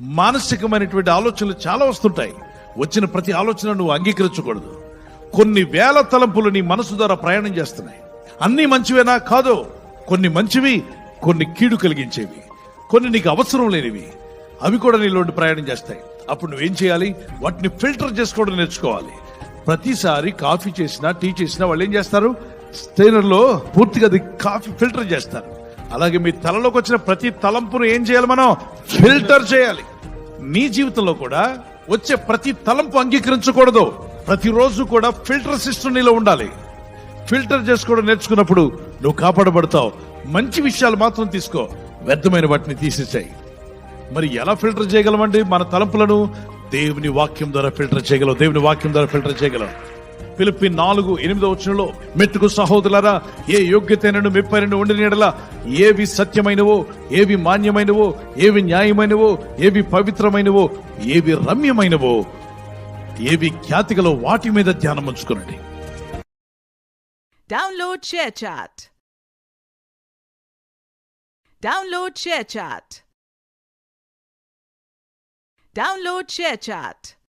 మానసికమైనటువంటి ఆలోచనలు చాలా వస్తుంటాయి. వచ్చిన ప్రతి ఆలోచన నువ్వు అంగీకరించకూడదు. కొన్ని వేల తలంపులు నీ మనసు ద్వారా ప్రయాణం చేస్తున్నాయి. అన్నీ మంచివేనా? కాదు. కొన్ని మంచివి, కొన్ని కీడు కలిగించేవి, కొన్ని నీకు అవసరం లేనివి, అవి కూడా నీలోండి ప్రయాణం చేస్తాయి. అప్పుడు నువ్వేం చేయాలి? వాటిని ఫిల్టర్ చేసుకోవడం నేర్చుకోవాలి. ప్రతిసారి కాఫీ చేసినా టీ చేసినా వాళ్ళు ఏం చేస్తారు? స్టెయినర్లో పూర్తిగా అది కాఫీ ఫిల్టర్ చేస్తారు. అలాగే మీ తలలోకి వచ్చిన ప్రతి తలంపును ఏం చేయాలి? మనం ఫిల్టర్ చేయాలి. నీ జీవితంలో కూడా వచ్చే ప్రతి తలంపు అంగీకరించకూడదు. ప్రతిరోజు కూడా ఫిల్టర్ సిస్టమ్ నీలో ఉండాలి. ఫిల్టర్ చేసుకోవడం నేర్చుకున్నప్పుడు నువ్వు కాపాడబడతావు. మంచి విషయాలు మాత్రం తీసుకో, వ్యర్థమైన వాటిని తీసేసాయి. మరి ఎలా ఫిల్టర్ చేయగలమండి మన తలంపులను? దేవుని వాక్యం ద్వారా ఫిల్టర్ చేయగలం. దేవుని వాక్యం ద్వారా ఫిల్టర్ చేయగలం. ఫిలిప్పీ 4:8 మెట్టుకు సహోదరులారా, ఏ యోగ్యతైనను మెప్పైనను ఉండిన యెడల ఏవి సత్యమైనవో, ఏవి మాన్యమైనవో, ఏవి న్యాయమైనవో, ఏవి పవిత్రమైనవో, ఏవి రమ్యమైనవో, ఏవి ఖ్యాతిగలో వాటి మీద ధ్యానం ఉంచుకునండి. Download ShareChat. Download ShareChat. Download ShareChat.